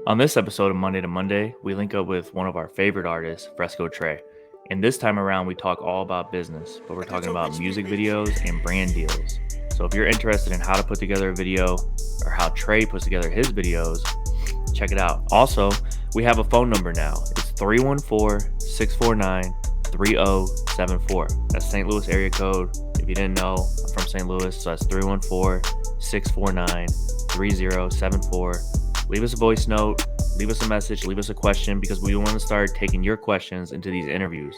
On this episode of Monday to Monday, we link up with one of our favorite artists, Fresco Trey. And this time around, we talk all about business, but we're talking about music videos and brand deals. So if you're interested in how to put together a video or how Trey puts together his videos, check it out. Also, we have a phone number now. It's 314-649-3074. That's St. Louis area code. If you didn't know, I'm from St. Louis, so that's 314-649-3074. Leave us a voice note, leave us a message, leave us a question, because we want to start taking your questions into these interviews.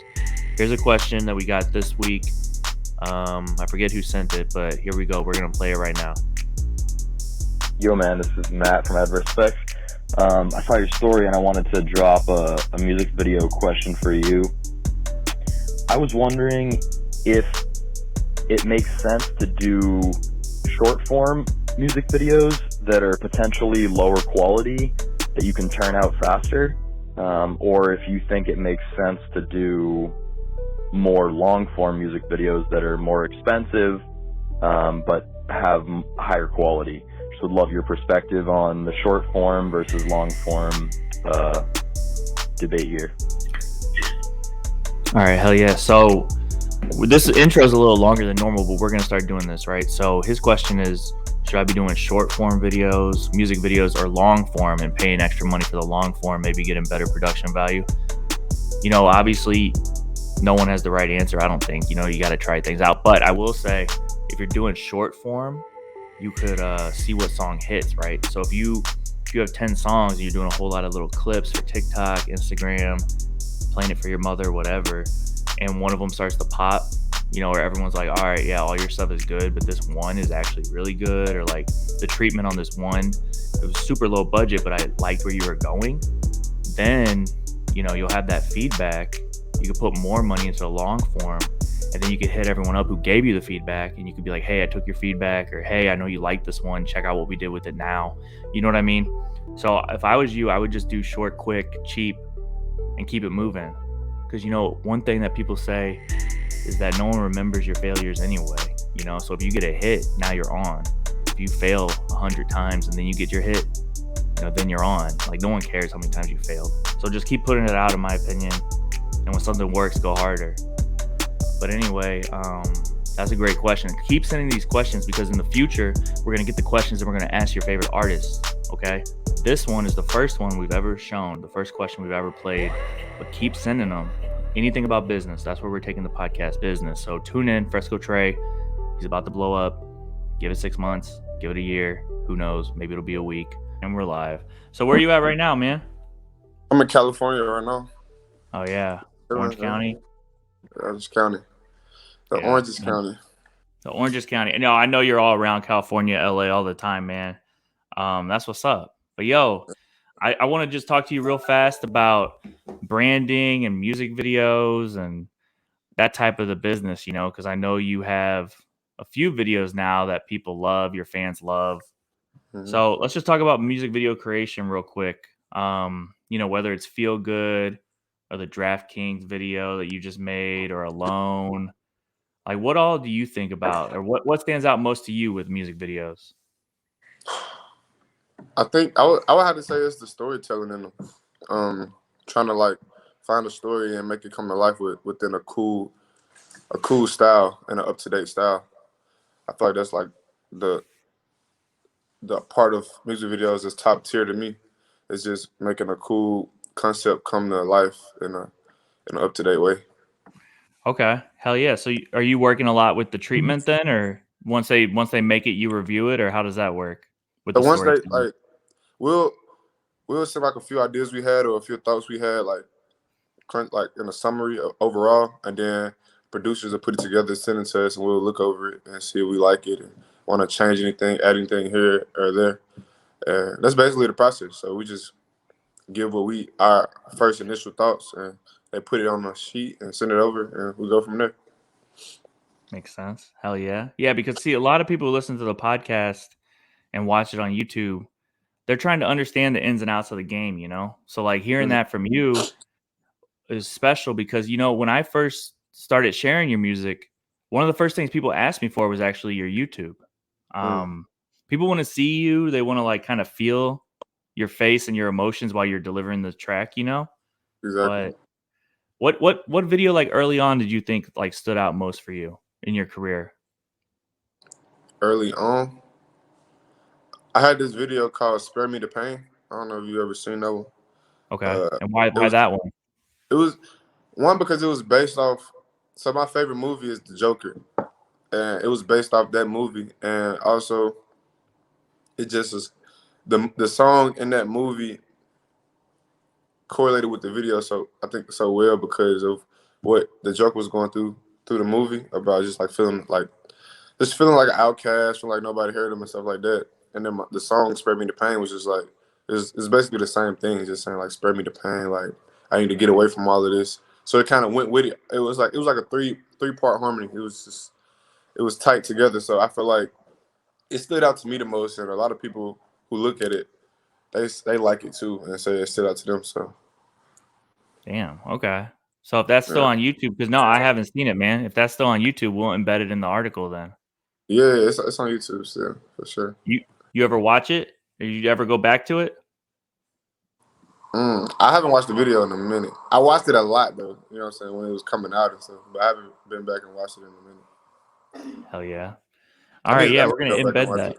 Here's a question that we got this week. I forget who sent it, but here we go. We're going to play it right now. Yo, man, this is Matt from Adverse Specs. I saw your story and I wanted to drop a music video question for you. I was wondering if it makes sense to do short form music videos that are potentially lower quality that you can turn out faster, or if you think it makes sense to do more long form music videos that are more expensive but have higher quality. Just would love your perspective on the short form versus long form debate here. All right, hell yeah. So this intro is a little longer than normal, but we're going to start doing this, right? So his question is, should I be doing short form videos, music videos, or long form and paying extra money for the long form, maybe getting better production value? You know, obviously, no one has the right answer, I don't think. You know, you got to try things out. But I will say, if you're doing short form, you could see what song hits, right? So if you have 10 songs and you're doing a whole lot of little clips for TikTok, Instagram, playing it for your mother, whatever, and one of them starts to pop, you know, where everyone's like, all right, yeah, all your stuff is good, but this one is actually really good, or like the treatment on this one, it was super low budget, but I liked where you were going, then, you know, you'll have that feedback. You could put more money into the long form, and then you could hit everyone up who gave you the feedback, and you could be like, hey, I took your feedback, or hey, I know you like this one, check out what we did with it now. You know what I mean? So if I was you, I would just do short, quick, cheap, and keep it moving. Because, you know, one thing that people say is that no one remembers your failures anyway, you know? So if you get a hit, now you're on. If you fail 100 times and then you get your hit, you know, then you're on. Like, no one cares how many times you failed. So just keep putting it out, in my opinion. And when something works, go harder. But anyway, that's a great question. Keep sending these questions, because in the future, we're going to get the questions and we're going to ask your favorite artists, okay? This one is the first one we've ever shown, the first question we've ever played. But keep sending them. Anything about business, that's where we're taking the podcast, business. So tune in, Fresco Trey. He's about to blow up. Give it 6 months, give it a year. Who knows? Maybe it'll be a week. And we're live. So where are you at right now, man? I'm in California right now. Oh, yeah. Orange County? Orange County. The Oranges County. The Oranges County. No, I know you're all around California, LA all the time, man. That's what's up. But, yo, I want to just talk to you real fast about branding and music videos and that type of the business, you know, because I know you have a few videos now that people love, your fans love. Mm-hmm. So let's just talk about music video creation real quick. You know, whether it's Feel Good or the DraftKings video that you just made, or Alone. Like, what all do you think about, or what stands out most to you with music videos? I think I would have to say it's the storytelling in them. Trying to like find a story and make it come to life within a cool style and an up-to-date style. I feel like that's like the part of music videos is top tier to me. It's just making a cool concept come to life in an up-to-date way. Okay, hell yeah. So are you working a lot with the treatment then, or once they make it, you review it, or how does that work? With the once story? They like, we'll send like a few ideas we had or a few thoughts we had, like in a summary overall, and then producers will put it together, send it to us, and we'll look over it and see if we like it and want to change anything, add anything here or there. And that's basically the process. So we just give our first initial thoughts, and they put it on a sheet and send it over, and we go from there. Makes sense. Hell yeah. Yeah, because see, a lot of people who listen to the podcast and watch it on YouTube, they're trying to understand the ins and outs of the game, you know? So like hearing that from you is special, because, you know, when I first started sharing your music, one of the first things people asked me for was actually your YouTube. People want to see you. They want to like kind of feel your face and your emotions while you're delivering the track, you know? Exactly. But what video like early on did you think like stood out most for you in your career? Early on, I had this video called "Spare Me the Pain." I don't know if you ever seen that one. Okay. Uh, And it why was that one? it was one because it was based off. So my favorite movie is The Joker, and it was based off that movie, and also it just was the song in that movie correlated with the video. So I think so well because of what the Joker was going through the movie about just like feeling like an outcast, feeling like nobody heard him and stuff like that. And then the song "Spare Me the Pain" was just like it's basically the same thing, just saying like "Spare me the pain," like I need to get away from all of this. So it kind of went with it. It was like a three-part harmony. It was tight together. So I feel like it stood out to me the most, and a lot of people who look at it, they like it too, and say it stood out to them. So Damn. Okay. So if that's still yeah, on YouTube, because no, I haven't seen it, man. If that's still on YouTube, we'll embed it in the article then. yeah, it's on YouTube still for sure. You ever watch it? Or you ever go back to it? I haven't watched the video in a minute. I watched it a lot though. You know what I'm saying, when it was coming out and stuff, but I haven't been back and watched it in a minute. Hell yeah. All right, I yeah, need we're to gonna go back and embed watch that. it.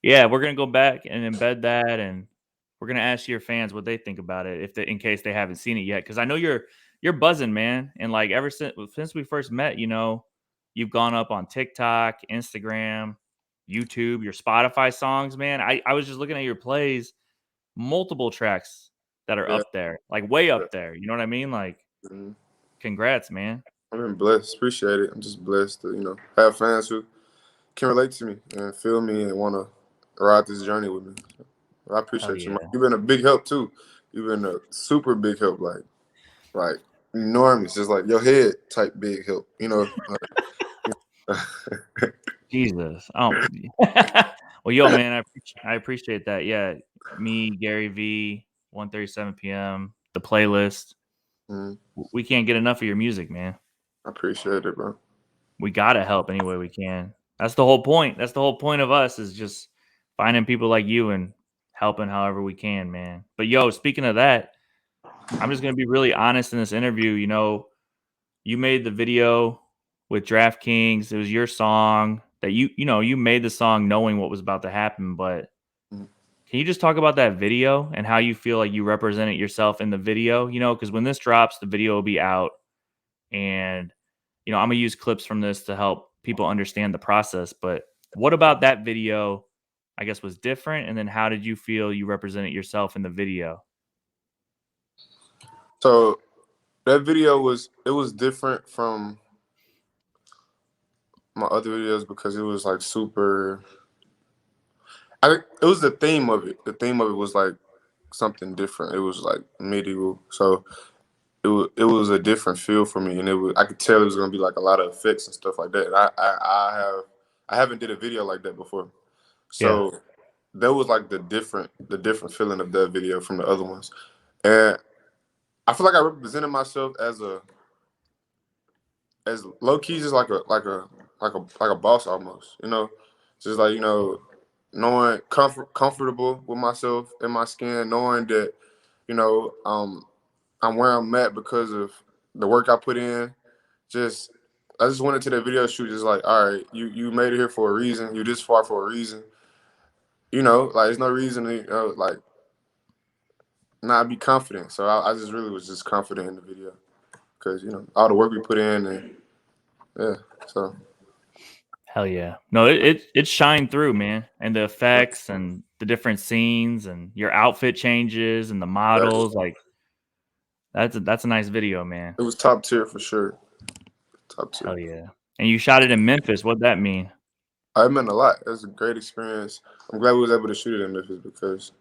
Yeah, we're gonna go back and embed that, and we're gonna ask your fans what they think about it, in case they haven't seen it yet. Because I know you're buzzing, man, and like ever since we first met, you know, you've gone up on TikTok, Instagram, YouTube, your Spotify songs, man. I was just looking at your plays, multiple tracks that are Yeah, up there, like way yeah. up there. You know what I mean? Like, Mhm. congrats, man. I've been blessed. Appreciate it. I'm just blessed to have fans who can relate to me and feel me and want to ride this journey with me. I Hell appreciate you, man. yeah. You've been a big help too. You've been a super big help, like enormous, just like your head type big help. Jesus. Well, yo, man, I appreciate that. Yeah, me, Gary V, 1:37 p.m. The playlist. Mhm. We can't get enough of your music, man. I appreciate it, bro. We gotta help any way we can. That's the whole point. That's the whole point of us is just finding people like you and helping however we can, man. But yo, speaking of that, I'm just gonna be really honest in this interview. You know, you made the video with DraftKings. It was your song that you made the song knowing what was about to happen. But Mhm. can you just talk about that video and how you feel like you represented yourself in the video? You know, because when this drops, the video will be out, and I'm gonna use clips from this to help people understand the process. But what about that video? I guess was different, and then how did you feel you represented yourself in the video? So that video was different from my other videos because it was like super. It was the theme of it. The theme of it was like something different. It was like medieval, so it was a different feel for me, and I could tell it was gonna be like a lot of effects and stuff like that. And I haven't did a video like that before, Yeah, so that was like the different feeling of that video from the other ones, and I feel like I represented myself as low key, just like a boss almost, just like knowing comfortable with myself in my skin, knowing that you know I'm where I'm at because of the work I put in. Just I just went into that video shoot just like, all right, you made it here for a reason. You're this far for a reason. Like there's no reason to like not be confident. So I just really was just confident in the video because all the work we put in and yeah. So hell yeah. No, it shined through, man, and the effects and the different scenes and your outfit changes and the exactly. models. Like that's a nice video, man. It was top tier for sure. Top tier. Hell yeah. And you shot it in Memphis. What'd that mean? It meant a lot. It was a great experience. I'm glad we was able to shoot it in Memphis because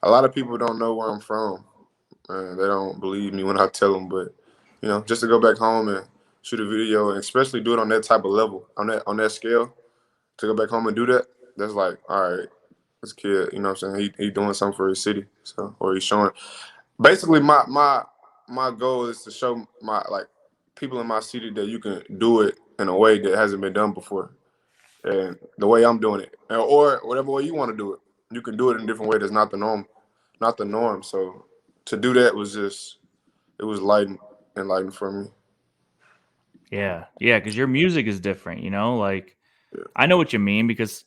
a lot of people don't know where I'm from, and they don't believe me when I tell them. But just to go back home and shoot a video, and especially do it on that type of level, on that scale, to go back home and do that, that's like, all right, this kid, what I'm saying, he doing something for his city, so or he's showing. Basically, my goal is to show my people in my city that you can do it in a way that hasn't been done before, and the way I'm doing it, or whatever way you want to do it. you can do it in a different way that's not the norm. So to do that was just it was enlightening for me. Yeah, because your music is different. Like Yeah. I know what you mean because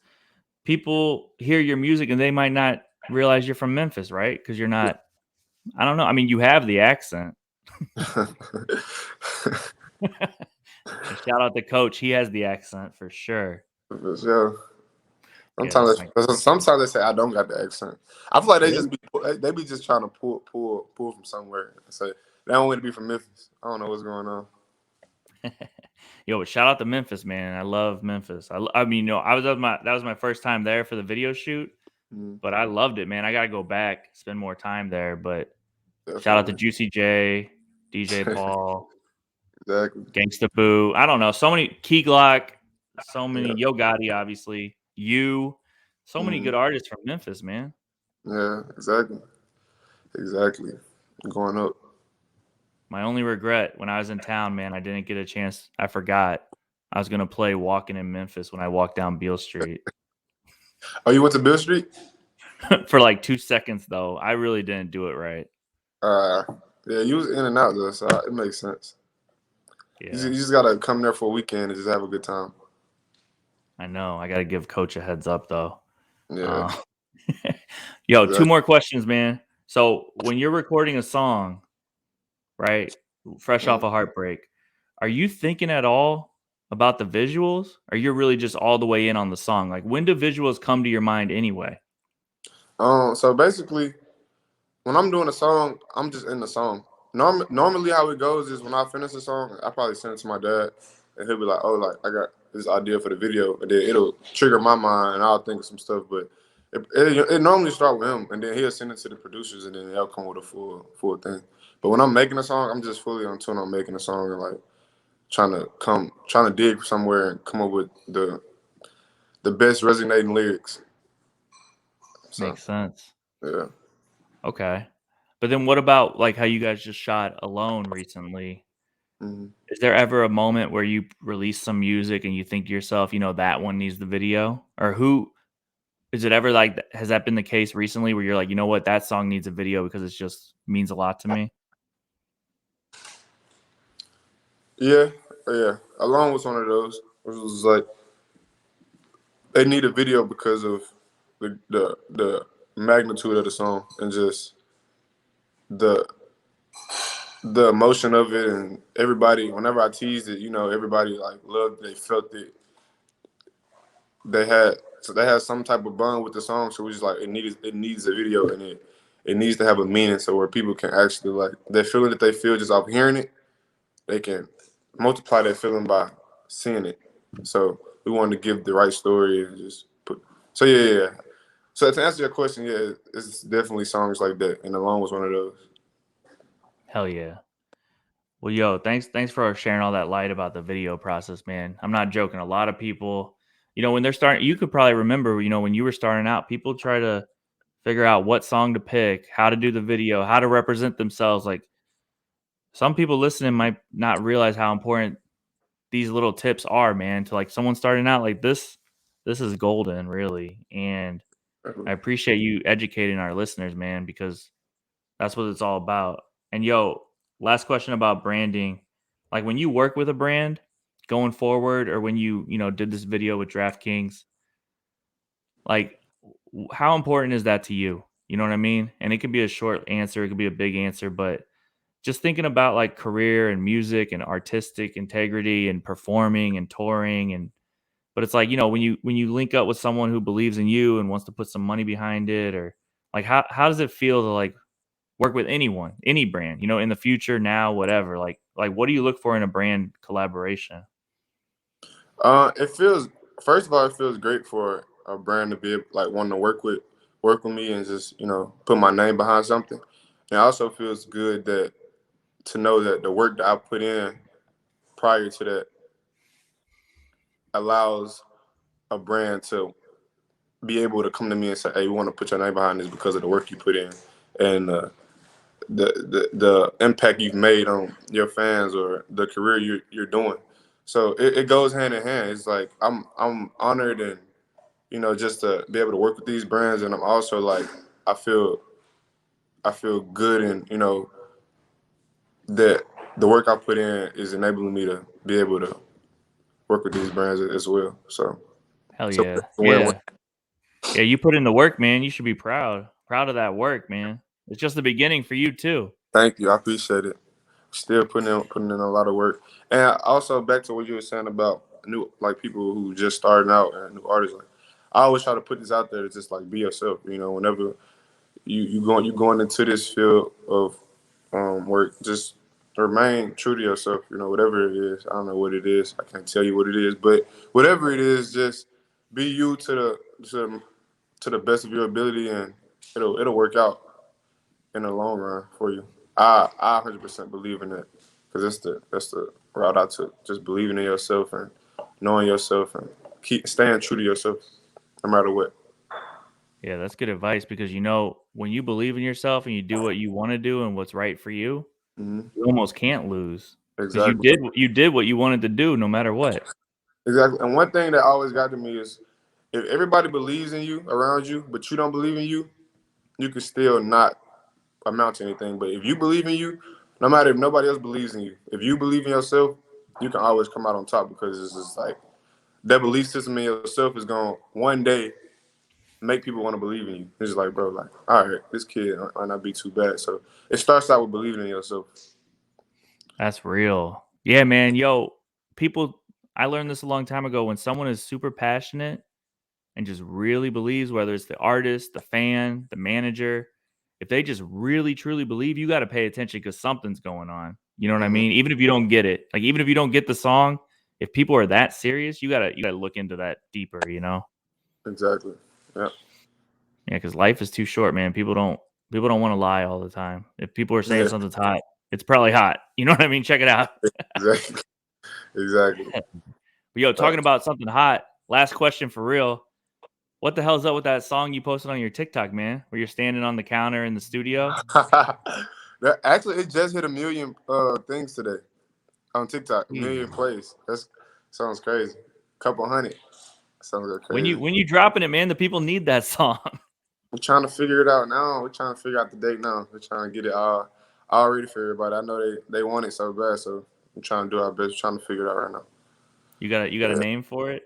people hear your music and they might not realize you're from Memphis, right? Because you're not. I don't know. I mean, you have the accent. And shout out to Coach. He has the accent for sure. For sure. Yeah, that's my. Sometimes they say I don't got the accent. I feel like Really? they be just trying to pull from somewhere and say they don't want to be from Memphis. I don't know what's going on. Yo, but shout out to Memphis, man. I love Memphis. I mean, that was my first time there for the video shoot, Mm, but I loved it, man. I gotta go back, spend more time there. But shout out to definitely. Juicy J, DJ Paul, Exactly. Gangsta Boo. I don't know. So many Key Glock, so many Yeah. Yo Gotti, obviously. So many Mm, good artists from Memphis, man. yeah. Exactly. Exactly. Going up. My only regret when I was in town, man, I didn't get a chance. I forgot I was gonna play Walking in Memphis when I walked down Beale Street. Oh, you went to Bill Street? For like 2 seconds, though. I really didn't do it right. Yeah, you was in and out though, so it makes sense. You Yeah, just gotta come there for a weekend and just have a good time. I know. I got to give Coach a heads up, though. Yeah. Yo, 2 Exactly. more questions, man. So when you're recording a song, right, fresh off a heartbreak, are you thinking at all about the visuals? Or you're really just all the way in on the song? Like, when do visuals come to your mind anyway? So basically, when I'm doing a song, I'm just in the song. Normally, how it goes is when I finish a song, I probably send it to my dad, and he'll be like, "Oh, like I got this idea for the video," and then it'll trigger my mind, and I'll think of some stuff. But it normally start with him, and then he'll send it to the producers, and then they'll come with a full thing. But when I'm making a song, I'm just fully on tune on making a song and like trying to dig somewhere and come up with the best resonating lyrics. So Makes sense. yeah. Okay. But then what about like how you guys just shot Alone recently? Mm-hmm. Is there ever a moment where you release some music and you think to yourself, that one needs the video? Or who is it ever like has that been the case recently where you're like, you know what, that song needs a video because it just means a lot to me? Yeah, yeah. Alone was one of those. It was like they need a video because of the magnitude of the song and just the the emotion of it and everybody. Whenever I teased it, everybody like loved. They felt it. They had some type of bond with the song. So we just like it needs a video and it needs to have a meaning so where people can actually like that feeling that they feel just off hearing it. They can multiply that feeling by seeing it. So we wanted to give the right story and just put. So yeah. So to answer your question, yeah, it's definitely songs like that, and Alone was one of those. Hell yeah. Well, yo, thanks for sharing all that light about the video process, man. I'm not joking. A lot of people, when they're starting, you could probably remember, when you were starting out, people try to figure out what song to pick, how to do the video, how to represent themselves. Like some people listening might not realize how important these little tips are, man, to like someone starting out like this. This is golden, really. And I appreciate you educating our listeners, man, because that's what it's all about. And yo, last question about branding. Like when you work with a brand going forward, or when you did this video with DraftKings, like how important is that to you? You know what I mean? And it could be a short answer, it could be a big answer, but just thinking about like career and music and artistic integrity and performing and touring, and but it's like, when you link up with someone who believes in you and wants to put some money behind it, or like how does it feel to like work with anyone, any brand, in the future, now, whatever. Like what do you look for in a brand collaboration? It feels first of all, it feels great for a brand to be like wanting to work with me and just put my name behind something. And it also feels good that to know that the work that I put in prior to that allows a brand to be able to come to me and say, "Hey, we want to put your name behind this because of the work you put in and the impact you've made on your fans or the career you're doing." So it goes hand in hand. It's like I'm honored and just to be able to work with these brands. And I'm also like, I feel good, and that the work I put in is enabling me to be able to work with these brands as well. So Hell so yeah. win-win. Yeah, you put in the work, man. You should be proud of that work, man. It's just the beginning for you too. Thank you, I appreciate it. Still putting in a lot of work. And also back to what you were saying about new, like, people who just starting out and new artists. Like, I always try to put this out there to just like be yourself. Whenever you going into this field of work, just remain true to yourself. Whatever it is. I don't know what it is. I can't tell you what it is, but whatever it is, just be you to the best of your ability, and it'll work out in the long run for you. I 100% believe in that, because that's the route I took. Just believing in yourself and knowing yourself and keep staying true to yourself, no matter what. Yeah, that's good advice, because when you believe in yourself and you do what you want to do and what's right for you, Mm-hmm. you almost can't lose, because Exactly. you did what you wanted to do no matter what. Exactly. And one thing that always got to me is, if everybody believes in you around you, but you don't believe in you, you can still not amount to anything. But if you believe in you, no matter if nobody else believes in you, if you believe in yourself, you can always come out on top, because it's just like that belief system in yourself is going to one day make people want to believe in you. It's just like, bro, like, all right, this kid might not be too bad. So it starts out with believing in yourself. That's real. Yeah, man. Yo, I learned this a long time ago. When someone is super passionate and just really believes, whether it's the artist, the fan, the manager, if they just really truly believe, you got to pay attention, because something's going on. You know what I mean? Even if you don't get it, like, even if you don't get the song, if people are that serious, you gotta look into that deeper. Exactly. Yeah. Yeah, because life is too short, man. People don't want to lie all the time. If people are saying something's hot, it's probably hot. You know what I mean? Check it out. Exactly. Exactly. But yo, talking about something hot. Last question for real. What the hell's up with that song you posted on your TikTok, man? Where you're standing on the counter in the studio? Actually, it just hit 1 million things today on TikTok. 1 million plays. That sounds crazy. Couple hundred. Sounds like crazy. When you dropping it, man, the people need that song. We're trying to figure it out now. We're trying to figure out the date now. We're trying to get it all ready for everybody. I know they want it so bad, so we're trying to do our best. We're trying to figure it out right now. You got a name for it?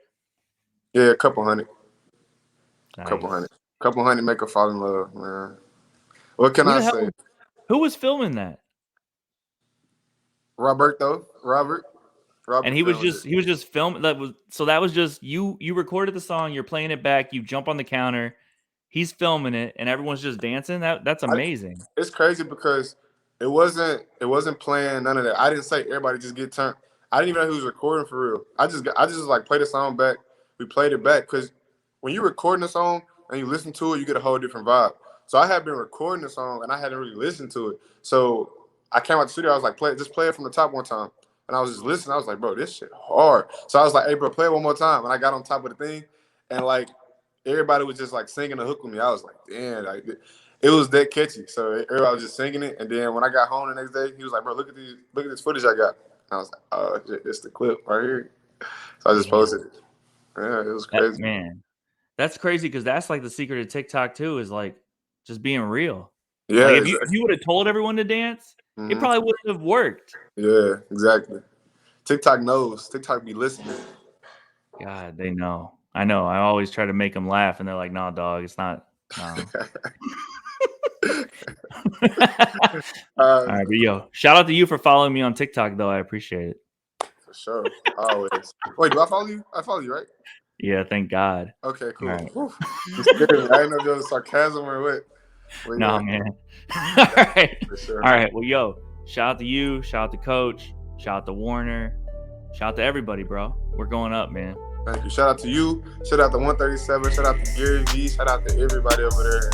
Yeah, a couple hundred. Nice. Couple hundred make her fall in love, man. What can I say? Who was filming that? Robert. And he was just filming. That was just you. You recorded the song. You're playing it back. You jump on the counter. He's filming it, and everyone's just dancing. That's amazing. It's crazy, because it wasn't playing, none of that. I didn't say everybody just get turned. I didn't even know who was recording for real. I just like played the song back. We played it back, because when you're recording a song and you listen to it, you get a whole different vibe. So I had been recording the song and I hadn't really listened to it. So I came out the studio. I was like, play it from the top one time. And I was just listening. I was like, bro, this shit hard. So I was like, hey, bro, play it one more time. And I got on top of the thing, and like everybody was just like singing the hook with me. I was like, damn, like, it was that catchy. So everybody was just singing it. And then when I got home the next day, he was like, bro, look at this footage I got. And I was like, oh, it's the clip right here. So I just posted it. Yeah, it was crazy. Man, that's crazy, because that's like the secret of TikTok too, is like just being real. Yeah, like, exactly. if you would have told everyone to dance, it probably wouldn't have worked. Yeah, exactly. TikTok knows. TikTok be listening. God, they know. I know. I always try to make them laugh, and they're like, "No, dog, it's not." No. All right, but yo, shout out to you for following me on TikTok, though. I appreciate it. For sure, always. Wait, do I follow you? I follow you, right? Yeah, thank God. Okay, cool. Right. I didn't know if there was sarcasm or what. Well, no, man. All right. For sure. All right. Well, yo, shout out to you. Shout out to Coach. Shout out to Warner. Shout out to everybody, bro. We're going up, man. Thank you. Shout out to you. Shout out to 137. Shout out to Gary V. Shout out to everybody over there.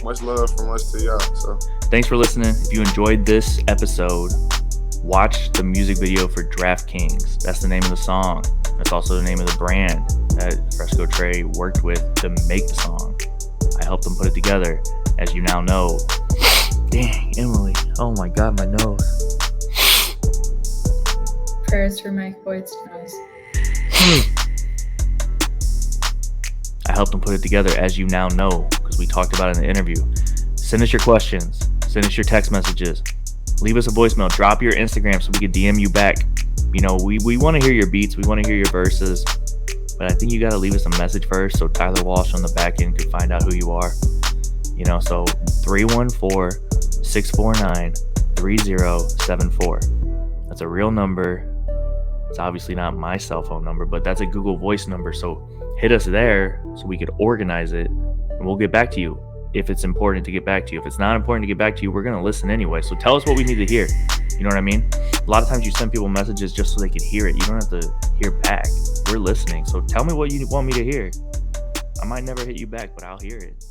Much love from us to y'all. So thanks for listening. If you enjoyed this episode, watch the music video for DraftKings. That's the name of the song. That's also the name of the brand that Fresco Trey worked with to make the song. I helped them put it together, as you now know. Dang, Emily. Oh my God, my nose. Prayers for Mike Boyd's nose. I helped him put it together, as you now know, because we talked about it in the interview. Send us your questions. Send us your text messages. Leave us a voicemail. Drop your Instagram so we can DM you back. You know, we want to hear your beats. We want to hear your verses. But I think you got to leave us a message first so Tyler Walsh on the back end can find out who you are. You know, so 314-649-3074. That's a real number. It's obviously not my cell phone number, but that's a Google Voice number. So hit us there so we could organize it, and we'll get back to you if it's important to get back to you. If it's not important to get back to you, we're going to listen anyway. So tell us what we need to hear. You know what I mean? A lot of times you send people messages just so they can hear it. You don't have to hear back. We're listening. So tell me what you want me to hear. I might never hit you back, but I'll hear it.